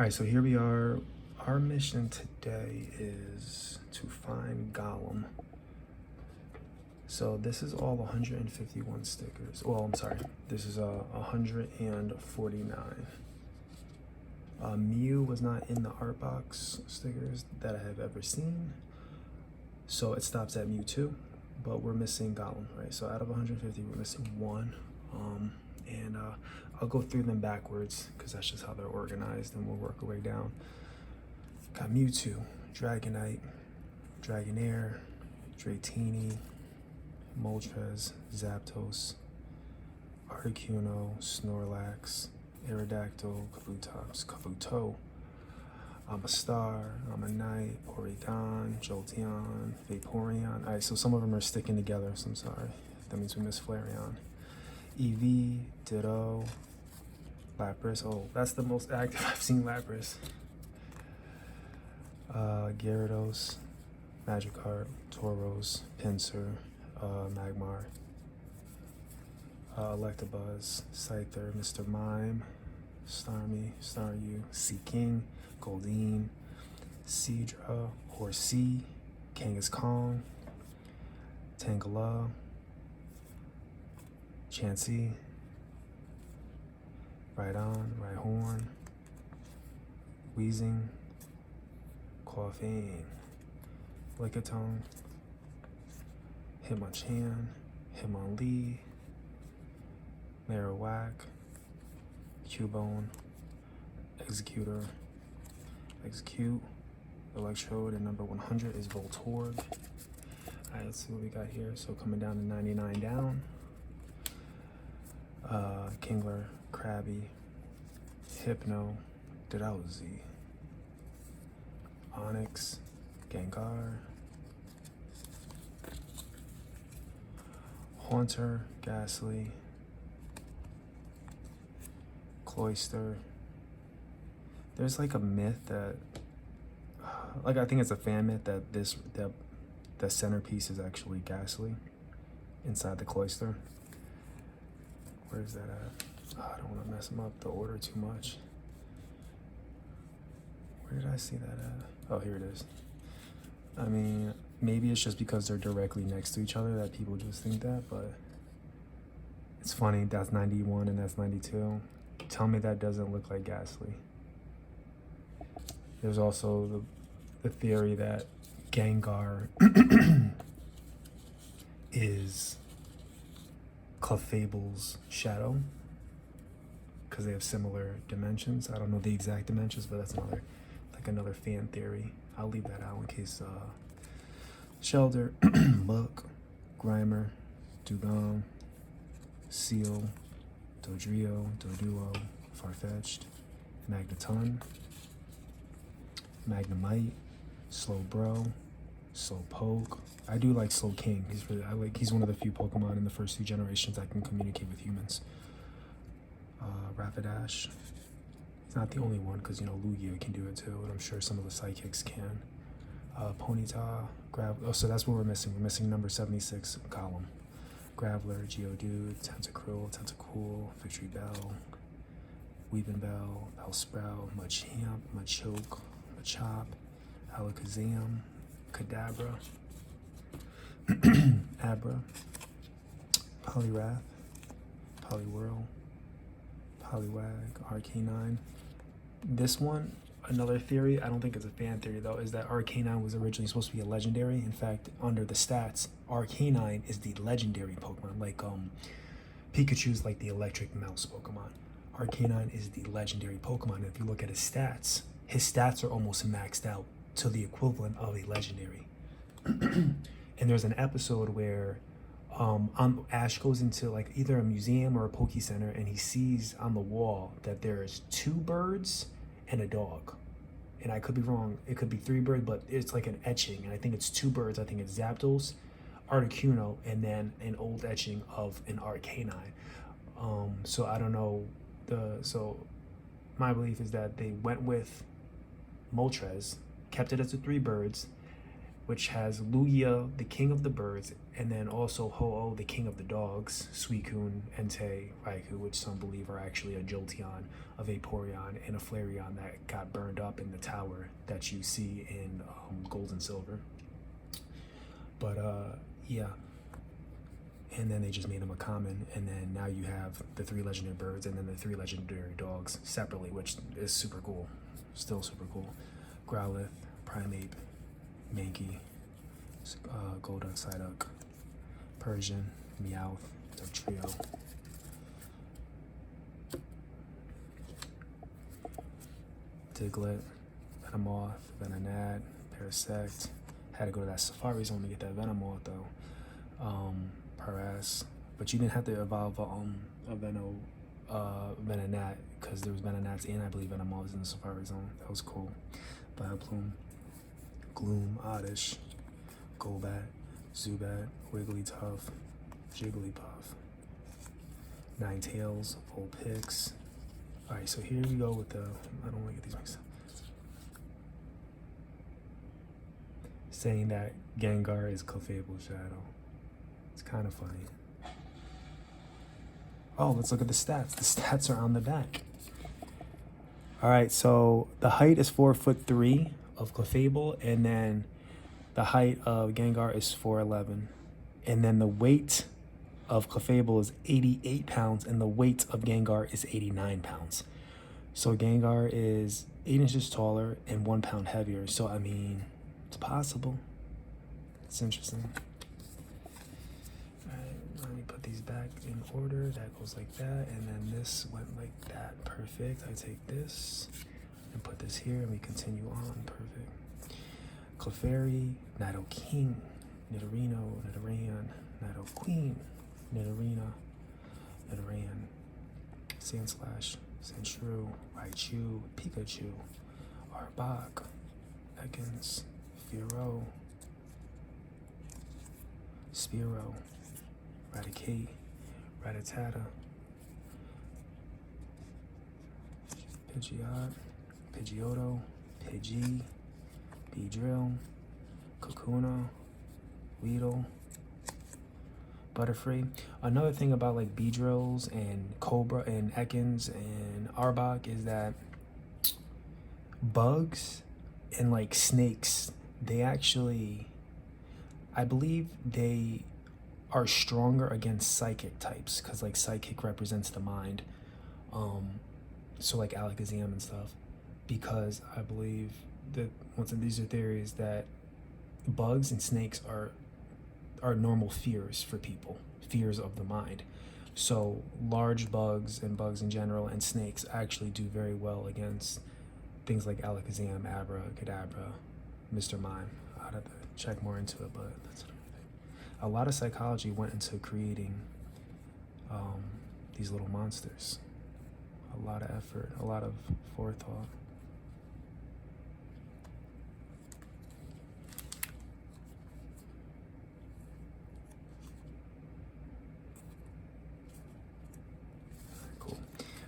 All right, so here we are. Our mission today is to find GOLEM. So this is all 151 stickers. Well, I'm sorry, this is 149. Mew was not in the ARTBOX stickers that I have ever seen, so it stops at Mewtwo, but we're missing GOLEM, right? So out of 150, we're missing one. And I'll go through them backwards because that's just how they're organized, and we'll work our way down. Got Mewtwo, Dragonite, Dragonair, Dratini, Moltres, Zapdos, Articuno, Snorlax, Aerodactyl, Kabuto, Amistar, Ammonite, Porygon, Jolteon, Vaporeon. Alright, so some of them are sticking together, so I'm sorry. That means we missed Flareon. Eevee, Ditto, Lapras. Oh, that's the most active I've seen Lapras. Gyarados, Magikarp, Tauros, Pinsir, Magmar, Electabuzz, Scyther, Mr. Mime, Starmie, Staryu, Seaking, Goldeen, Seadra, Horsea, Kangaskhan, Tangela, Chansey, Rhyhorn, Weezing, Koffing, Lickitung, Hitmonchan, Hitmonlee, Marowak, Cubone, Execute, Electrode, and number 100 is Voltorb. Alright, let's see what we got here. So coming down to 99 down. Kingler, Krabby, Hypno, Drowsy, Onyx, Gengar, Haunter, Ghastly, Cloyster. There's like a myth that, I think it's a fan myth that the centerpiece is actually Ghastly inside the Cloyster. Where is that at? Oh, I don't want to mess them up the order too much. Where did I see that at? Oh, here it is. I mean, maybe it's just because they're directly next to each other that people just think that, but it's funny. That's 91 and that's 92. Tell me that doesn't look like Ghastly. There's also the theory that Gengar is Clefable's shadow because they have similar dimensions. I don't know the exact dimensions, but that's another fan theory. I'll leave that out in case Shelder, Muck, Grimer, Dugong, Seal, Dodrio, Doduo, Farfetch'd, Magneton, Magnemite, Slowbro, Slowpoke. I do like Slowking. He's one of the few Pokemon in the first two generations that can communicate with humans. Rapidash. He's not the only one because Lugia can do it too, and I'm sure some of the Psychics can. Ponyta, so that's what we're missing. We're missing number 76, GOLEM. Graveler, Geodude, Tentacool, Victory Bell, Weepinbell, Bellsprout, Machamp, Machoke, Machop, Alakazam, Kadabra, Abra, Poliwrath, Poliwhirl, Poliwag, Arcanine. This one, another theory, I don't think it's a fan theory though, is that Arcanine was originally supposed to be a legendary. In fact, under the stats, Arcanine is the legendary Pokemon. Like Pikachu's like the electric mouse Pokemon. Arcanine is the legendary Pokemon. If you look at his stats are almost maxed out to the equivalent of a legendary. And there's an episode where Ash goes into like either a museum or a Poke Center, and he sees on the wall that there's 2 birds and a dog. And I could be wrong, it could be 3 birds, but it's like an etching, and I think it's 2 birds. I think it's Zapdos, Articuno, and then an old etching of an Arcanine. So I don't know. So my belief is that they went with Moltres, kept it as the 3 birds, which has Lugia, the king of the birds, and then also Ho-Oh, the king of the dogs, Suicune, Entei, Raikou, which some believe are actually a Jolteon, a Vaporeon, and a Flareon that got burned up in the tower that you see in Gold and Silver. But yeah. And then they just made them a common, and then now you have the 3 legendary birds and then the 3 legendary dogs separately, which is super cool. Still super cool. Growlithe, Primeape, Mankey, Golduck, Psyduck, Persian, Meowth, Dugtrio. Diglett, Venomoth, Venonat, Parasect. Had to go to that Safari Zone to get that Venomoth though. Paras, but you didn't have to evolve a Venonat because there was Venonats and I believe Venomoths in the Safari Zone. That was cool. Vileplume, Gloom, Oddish, Golbat, Zubat, Wigglytuff, Jigglypuff, Ninetales, Vulpix. Alright, so here we go with the, I don't want to get these mixed up. Saying that Gengar is Clefable's shadow. It's kind of funny. Oh, let's look at the stats. The stats are on the back. All right, so the height is 4'3" of Clefable, and then the height of Gengar is 4'11", and then the weight of Clefable is 88 pounds, and the weight of Gengar is 89 pounds. So Gengar is 8 inches taller and 1 pound heavier. So I mean, it's possible. It's interesting. Let me put these back in order. That goes like that, and then this went like that. Perfect. I take this and put this here, and we continue on. Perfect. Clefairy, Nidoking, Nidorino, Nidoran, Nidoqueen, Nidorina, Nidoran, Sandslash, Sandshrew, Raichu, Pikachu, Arbok, Ekans, Fearow, Spearow, Raticate, Rattata, Pidgeot, Pidgeotto, Pidgey, Beedrill, Kakuna, Weedle, Butterfree. Another thing about like Beedrills and Cobra and Ekans and Arbok is that bugs and like snakes, they actually, I believe they are stronger against psychic types because like psychic represents the mind. So like Alakazam and stuff, because I believe that these are theories that bugs and snakes are normal fears for people, fears of the mind. So large bugs and bugs in general and snakes actually do very well against things like Alakazam, Abra, Kadabra, Mr. Mime. I'd have to check more into it, but that's a lot of psychology went into creating these little monsters. A lot of effort, a lot of forethought. Cool.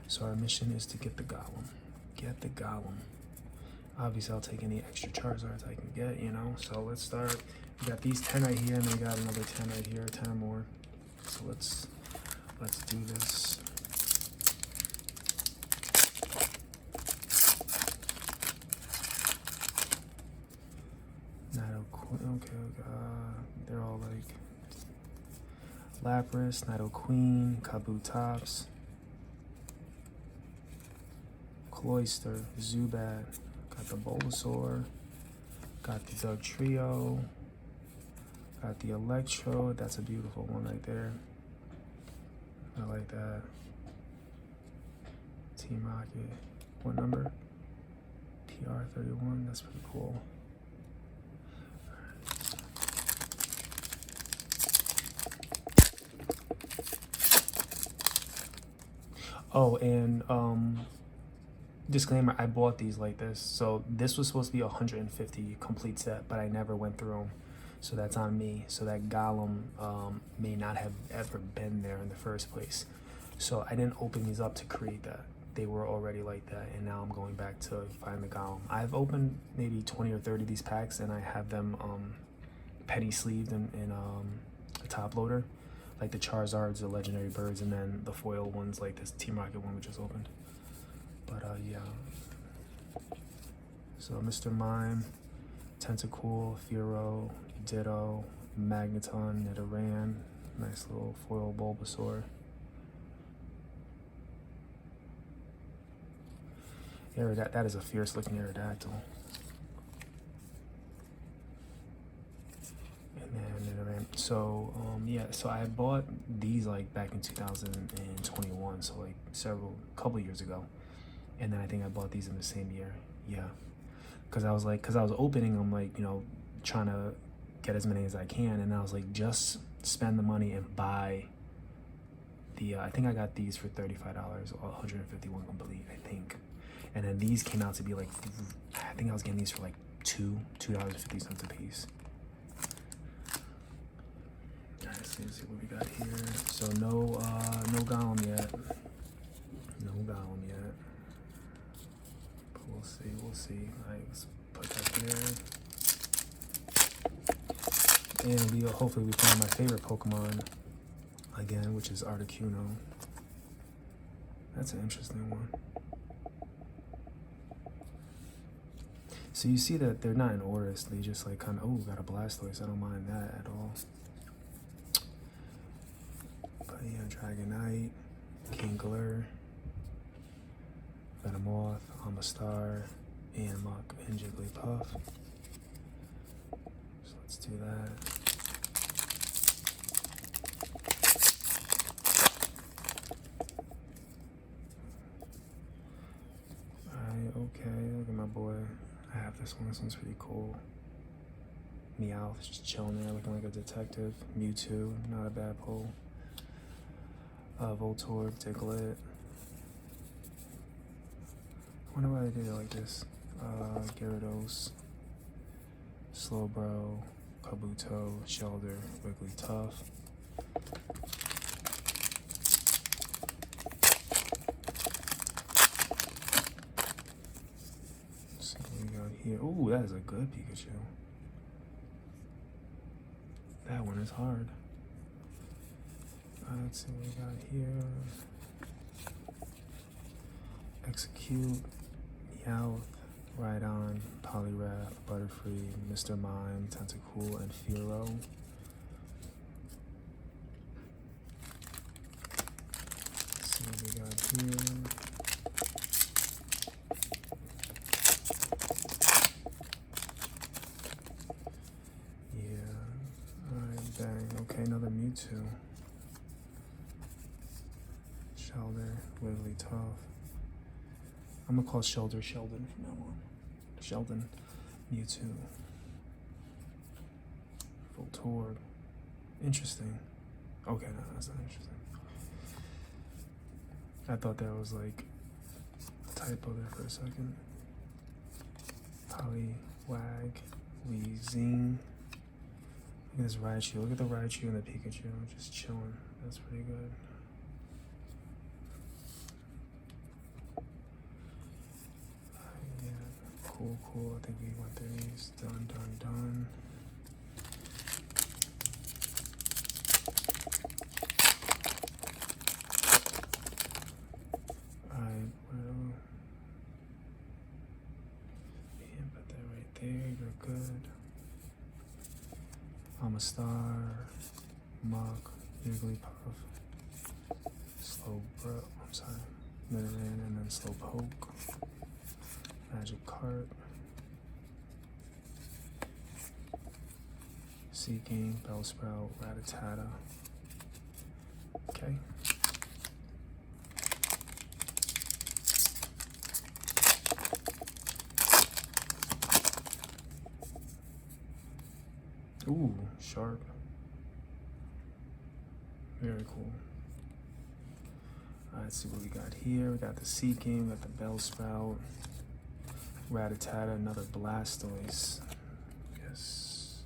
So our mission is to get the Golem. Get the Golem. Obviously, I'll take any extra Charizards I can get, you know. So let's start. We got these 10 right here, and we got another 10 right here, 10 more. So let's do this. Okay, they're all like Lapras, Nidoqueen, Kabutops, Cloyster, Zubat, got the Bulbasaur, got the Dugtrio, got the Electrode. That's a beautiful one right there. I like that. Team Rocket. What number? PR31. That's pretty cool. Oh, and disclaimer, I bought these like this. So this was supposed to be a 150 complete set, but I never went through them. So that's on me. So that Golem may not have ever been there in the first place. So I didn't open these up to create that. They were already like that, and now I'm going back to find the Golem. I've opened maybe 20 or 30 of these packs, and I have them penny sleeved in a top loader. Like the Charizards, the legendary birds, and then the foil ones like this Team Rocket one we just opened. But yeah. So Mr. Mime, Tentacool, Fearow, Ditto, Magneton, Nidoran, nice little foil Bulbasaur. That is a fierce looking Aerodactyl. And then Nidoran. So yeah, so I bought these like back in 2021, so like couple years ago. And then I think I bought these in the same year. Yeah. Cause I was opening them, like, you know, trying to get as many as I can, and I was like, just spend the money and buy the I think I got these for $35, 151 complete, I think. And then these came out to be like, I think I was getting these for like $2.50 a piece. Alright, let's see what we got here. So no Golem yet. No Golem yet. But we'll see. Alright, let's put that there. And hopefully we find my favorite Pokemon again, which is Articuno. That's an interesting one. So you see that they're not in order, so they just like kind of, oh, got a Blastoise, I don't mind that at all. But yeah, Dragonite, Kingler, Venomoth, Amistar, Amok, and Jigglypuff. So let's do that. Okay, look at my boy. I have this one. This one's pretty cool. Meowth, just chilling there, looking like a detective. Mewtwo, not a bad pull. Voltorb, Diglett. I wonder why they did it like this. Gyarados, Slowbro, Kabuto, Shelder, Wigglytuff. Here. Ooh, that is a good Pikachu. That one is hard. Let's see what we got here. Execute, Meowth, Rhydon, Poliwrath, Butterfree, Mr. Mime, Tentacool, and Fearow. Let's see what we got here. Another Mewtwo. Shelder, Wigglytuff. I'm gonna call Shelder Sheldon from now on. Sheldon, Mewtwo. Voltorb. Interesting. Okay, no, that's not interesting. I thought that was like a typo there for a second. Poliwag, Weezing. Look at this Raichu. Look at the Raichu and the Pikachu. Just chilling. That's pretty good. Yeah, cool. I think we went through these. Done. Alright, well. Yeah, put that right there. You're good. Amistar, Muk, Jigglypuff, Slowbro, Nidoran, and then Slowpoke, Magikarp, Seeking, Bellsprout, Rattata. Okay. Ooh, sharp. Very cool. Alright, let's see what we got here. We got the Seeking, we got the Bellsprout, Rattata, another Blastoise. Yes.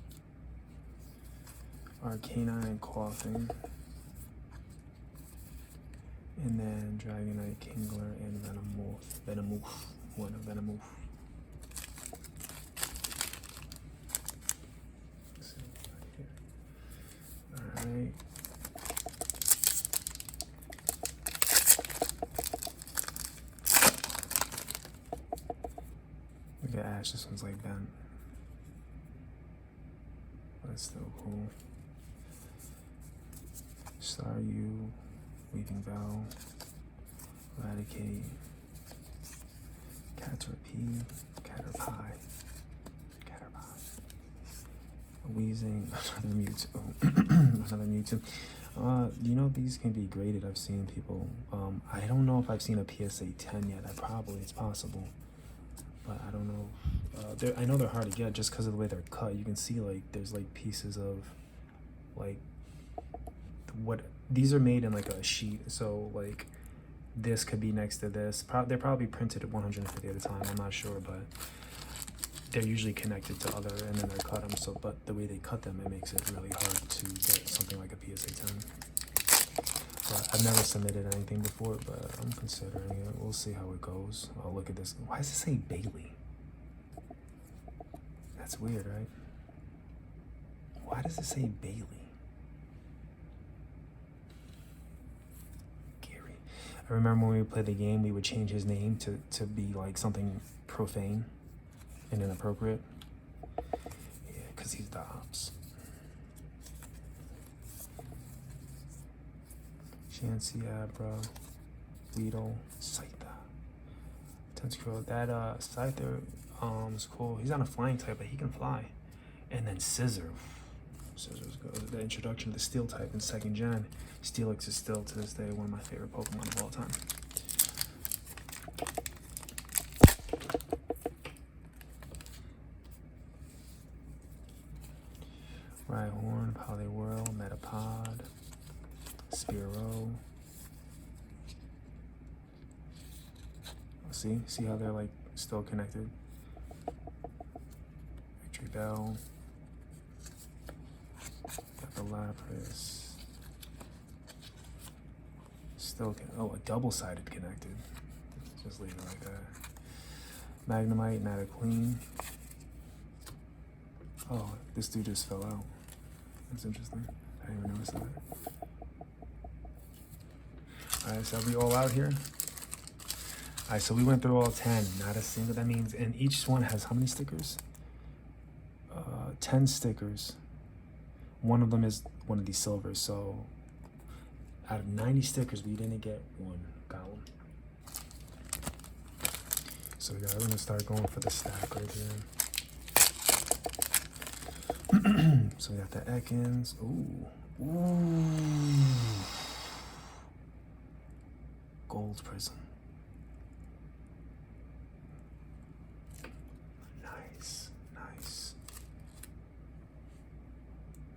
Arcanine, Coughing. And then Dragonite, Kingler, and Venomoth. Venomoth. at Ash. This one's like bent. But it's still cool. Staryu, Weaving Bell, Eradicate, Caterpie, Caterpie, Weezing, another Mewtwo, another Mewtwo. You know, these can be graded. I've seen people. I don't know if I've seen a PSA 10 yet. It's possible, but I don't know. I know they're hard to get just because of the way they're cut. You can see like there's like pieces of like what these are made in like a sheet. So like this could be next to this. They're probably printed at 150 at a time. I'm not sure, but they're usually connected to other, and then they're cut them. So, but the way they cut them, it makes it really hard to get something like a PSA 10. But I've never submitted anything before, but I'm considering it. We'll see how it goes. Oh, look at this. Why does it say Bailey? That's weird, right? Why does it say Bailey? Gary. I remember when we played the game, we would change his name to be like something profane and inappropriate. Yeah, because he's the ops. Chansey, Weedle, Scyther. Tentacruel. That Scyther is cool. He's on a flying type, but he can fly. And then Scissor. Scissor's good. The introduction to the Steel type in 2nd gen. Steelix is still to this day one of my favorite Pokemon of all time. Rhyhorn, Poliwhirl, Metapod, Spearow. See how they're like still connected. Victory Bell. Got the Lapras. Still a double-sided connected. Just leave it like that. Magnemite, Nidoqueen. Oh, this dude just fell out. That's interesting. I didn't even notice that. Alright, so are we all out here? Alright, so we went through all 10. Not a single. That means, and each one has how many stickers? 10 stickers. One of them is one of these silvers. So out of 90 stickers, we didn't get one golem. So we're gonna start going for the stack right here. So we got the Ekans. Ooh. Gold Prism. Nice. I'm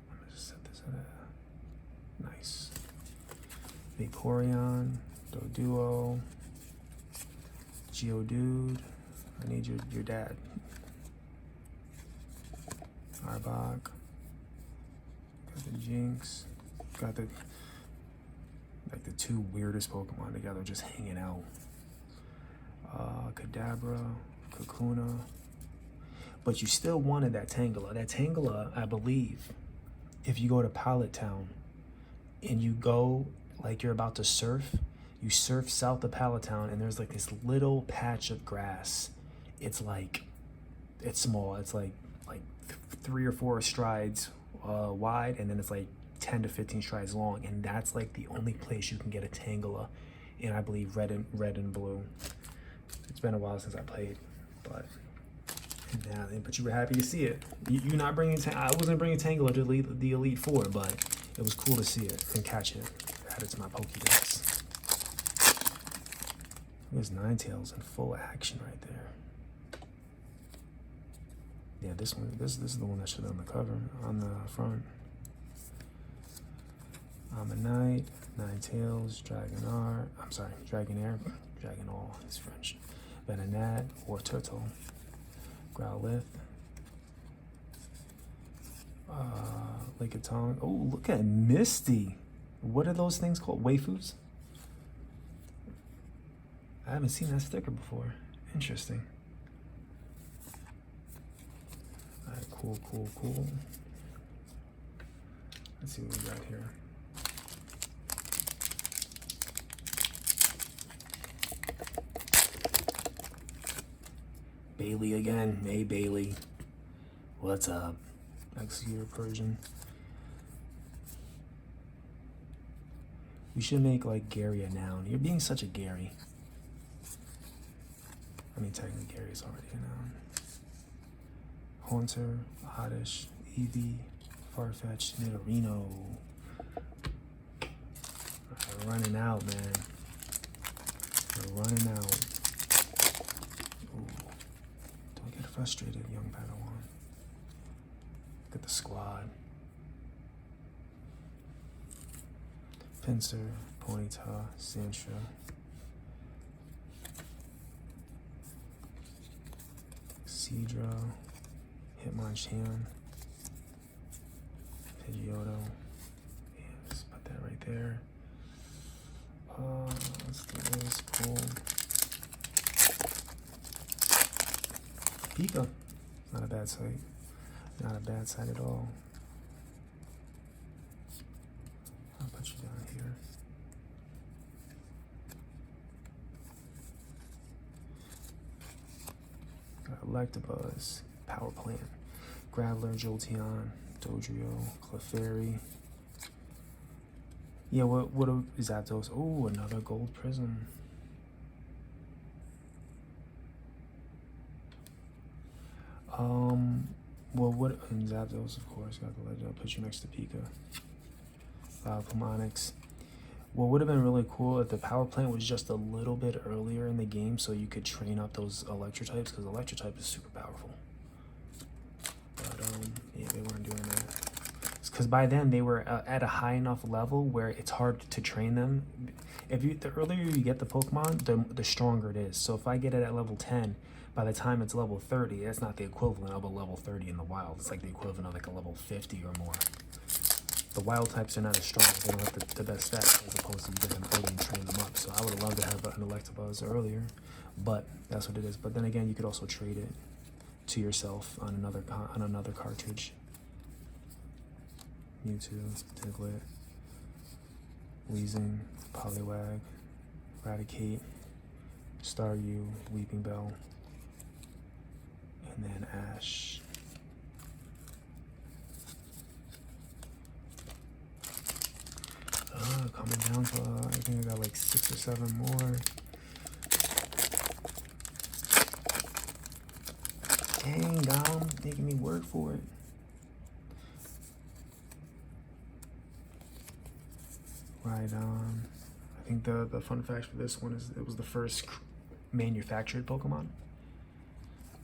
gonna just set this at nice. Vaporeon, Doduo, Geodude. I need your dad. Arbok. Got the Jinx. Got the like the two weirdest Pokemon together just hanging out. Kadabra, Kakuna. But you still wanted that Tangela. That Tangela, I believe, if you go to Pallet Town and you go like you're about to surf, you surf south of Pallet Town and there's like this little patch of grass. It's small. It's like 3 or 4 strides wide, and then it's like 10 to 15 strides long, and that's like the only place you can get a Tangela in, I believe, red and blue. It's been a while since I played, but you were happy to see it. You not bringing I wasn't bringing Tangela to the Elite Four, but it was cool to see it and catch it. Add it to my Pokédex. There's Ninetales in full action right there. Yeah, this is the one that should be on the cover, on the front. Ammonite, Ninetales, Dragonair, Dragonall, it's French. Venonat, or Turtle, Growlithe, Lickitung. Oh, look at Misty. What are those things called? Waifus? I haven't seen that sticker before. Interesting. Alright, cool. Let's see what we got here. Bailey again. Hey, Bailey. What's up? Executor Persian. We should make like Gary a noun. You're being such a Gary. I mean, technically Gary is already a noun. Haunter, Oddish, Eevee, Farfetch, Nidorino. We're running out, man. We're running out. Ooh. Don't get frustrated, young Padawan. Look at the squad. Pinsir, Ponyta, Sandshrew. Seadra, Hitmonchan, Pidgeotto. Yeah, just put that right there. Let's do this. Pull. Pika. Not a bad sight. Not a bad sight at all. I'll put you down here. Got Electabuzz, Power Plant, Graveler, Jolteon, Dodrio, Clefairy. Yeah, what is Zapdos? Oh, another gold prism. Well, what in Zapdos, of course, got the legend. I'll put you next to Pika. Pulmonix. What would have been really cool if the power plant was just a little bit earlier in the game, so you could train up those electrotypes, because electrotype is super powerful. But yeah, they weren't doing that. Because by then they were at a high enough level where it's hard to train them. The earlier you get the Pokemon, the stronger it is. So if I get it at level 10, by the time it's level 30, that's not the equivalent of a level 30 in the wild. It's like the equivalent of like a level 50 or more. The wild types are not as strong. They don't have the best stats as opposed to you get them early and train them up. So I would have loved to have an Electabuzz earlier, but that's what it is. But then again, you could also trade it to yourself on another cartridge. Mewtwo, Diglett, Weezing, Poliwag, Raticate, Staryu, Weeping Bell, and then Ash. Coming down to, I think I got like 6 or 7 more. Dang, Golem, making me work for it. Right, I think the fun fact for this one is it was the first manufactured Pokemon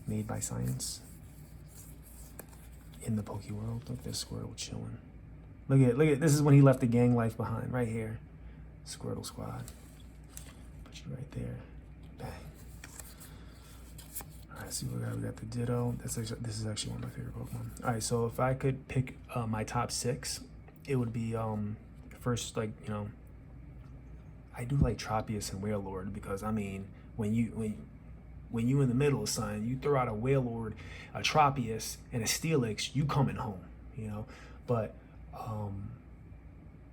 made by science in the Poke world. Look at this Squirtle chilling. Look at, this is when he left the gang life behind, right here. Squirtle Squad. Put you right there. Bang. All right, see what we got. We got the Ditto. This is actually one of my favorite Pokemon. All right, so if I could pick my top 6, it would be first, like, you know, I do like Tropius and Wailord, because I mean, when you in the middle of something, you throw out a Wailord, a Tropius, and a Steelix, you coming home, you know. But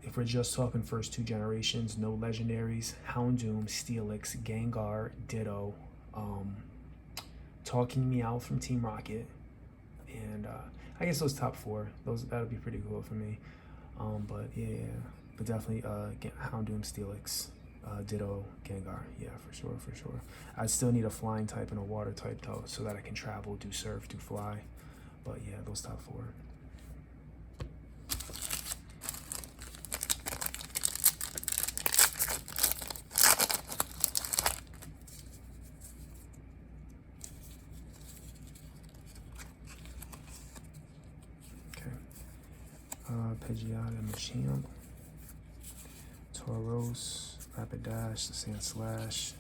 if we're just talking first 2 generations, no legendaries, Houndoom, Steelix, Gengar, Ditto, Talking Meow from Team Rocket, and I guess those top 4, that would be pretty cool for me. But yeah, but definitely Houndoom, Steelix, Ditto, Gengar, yeah, for sure. I still need a flying type and a water type though, so that I can travel, do surf, do fly. But yeah, those top 4. Pidgeotto and Machamp, Tauros, Rapidash, the Sandslash.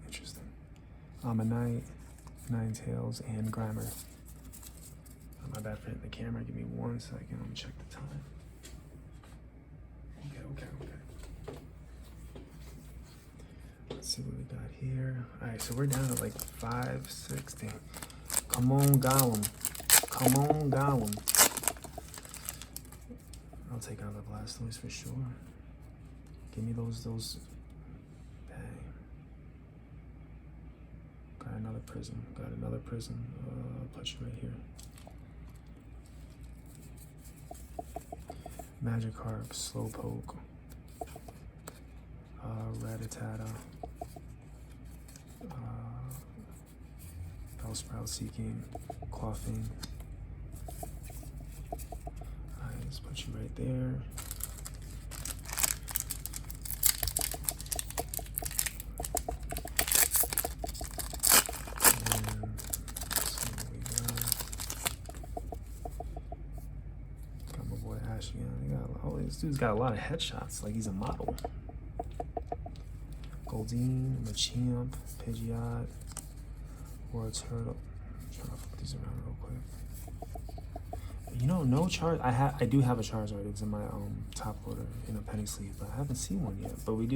Interesting. Ammonite, Ninetales, and Grimer. Oh, my bad for hitting the camera. Give me 1 second. Let me check the time. Okay. Let's see what we got here. All right, so we're down to like 5, 6, 10. Come on, Golem. Come on, Golem. I'll take out the Blastoise for sure. Give me those. Bang. another prism. Got another prism. I'll put you right here. Magikarp, Slowpoke, Rattata, Bellsprout, Seeking, Clothing. Alright, let's put you right there. This dude's got a lot of headshots, like he's a model. Goldeen, Machamp, Pidgeot, or a Turtle. I'm trying to flip these around real quick. You know, no Char. I do have a Charizard. It's in my top loader in a penny sleeve, but I haven't seen one yet. But we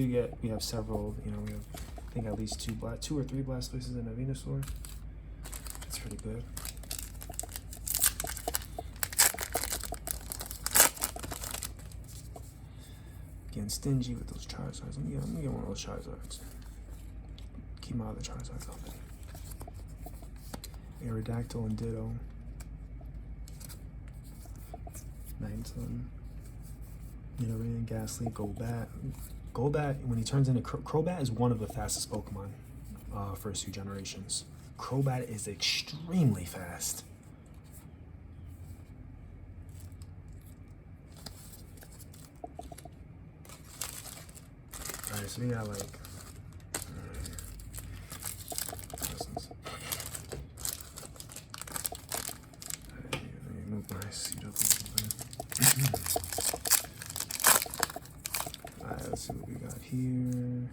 have several. You know, we have I think at least two or three Blastoises and a Venusaur. That's pretty good. Getting stingy with those Charizards. Let me get one of those Charizards. Keep my other Charizards open. Aerodactyl and Ditto. Nighton. Nidoran, Ghastly, Golbat. Golbat, when he turns into Crobat, is one of the fastest Pokemon first 2 generations. Crobat is extremely fast. Alright, so we got like let me move my seat up a little bit. Alright, let's see what we got here.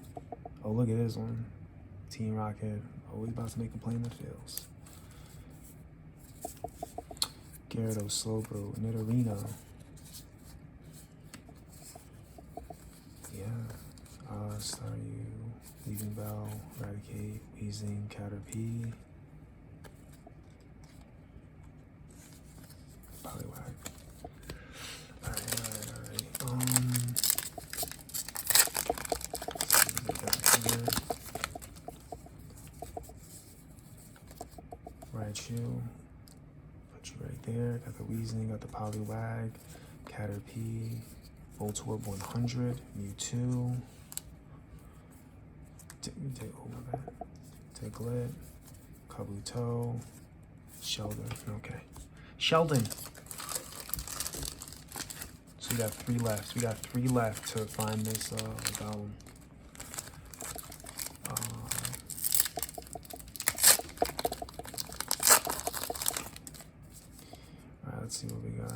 Oh, look at this one. Team Rocket. Oh, we about to make a plane that fails. Gyarados, Slowbro, Nidorino. Staryu, Leaving Bell, Eradicate, Weezing, Caterpie, Poliwag. Alright. Raichu, put you right there. Got the Weezing, got the Poliwag, Caterpie, Voltorb 100, Mewtwo. Oh my bad. Diglett, Kabuto, Sheldon. Okay. Sheldon. So we got 3 left. We got 3 left to find this golem. Alright, let's see what we got.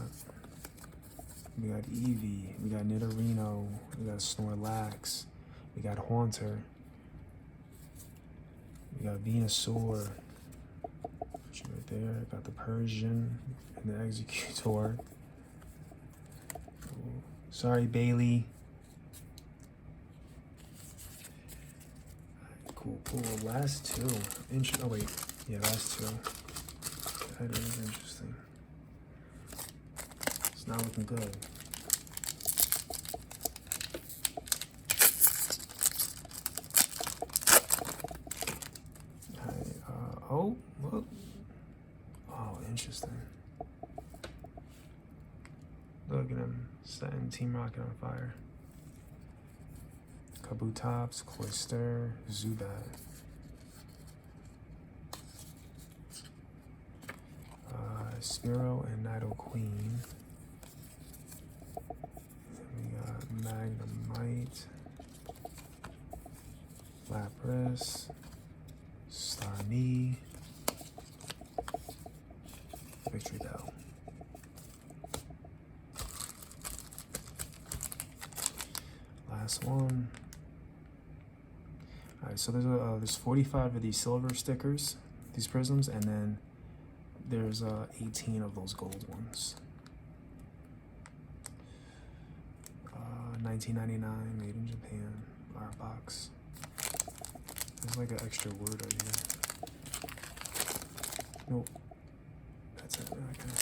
We got Eevee, we got Nidorino, we got Snorlax, we got Haunter. We got Venusaur, right there. Got the Persian and the Executor. Oh, sorry, Bailey. Cool. Last 2. Oh wait, yeah, last 2. That is interesting. It's not looking good. Oh, look. Oh, interesting. Look at him setting Team Rocket on fire. Kabutops, Cloyster, Zubat. Spearow and Nidoqueen. We got Magnemite, Lapras, Starmie, Victory Bell. Last one. Alright, so there's 45 of these silver stickers, these prisms, and then there's 18 of those gold ones. $19.99, made in Japan, ARTBOX. There's like an extra word right here. Nope. That's it. Okay.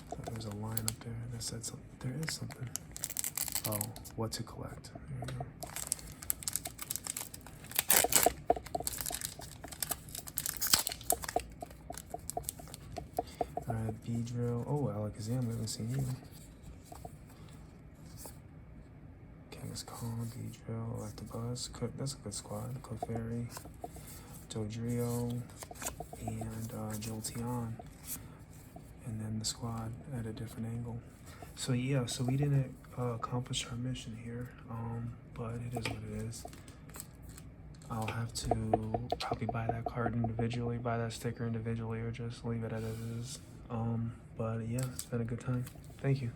Thought there was a line up there that said something. There is something. Oh, what to collect. There you go. Beedrill. Oh, Alakazam, we haven't seen you. Kangaskhan, Beedrill, Electabuzz. That's a good squad. Clefairy, Dodrio, and Jolteon. And then the squad at a different angle. So yeah, so we didn't accomplish our mission here, but it is what it is. I'll have to probably buy that card individually, buy that sticker individually, or just leave it as it is. But yeah, it's been a good time. Thank you.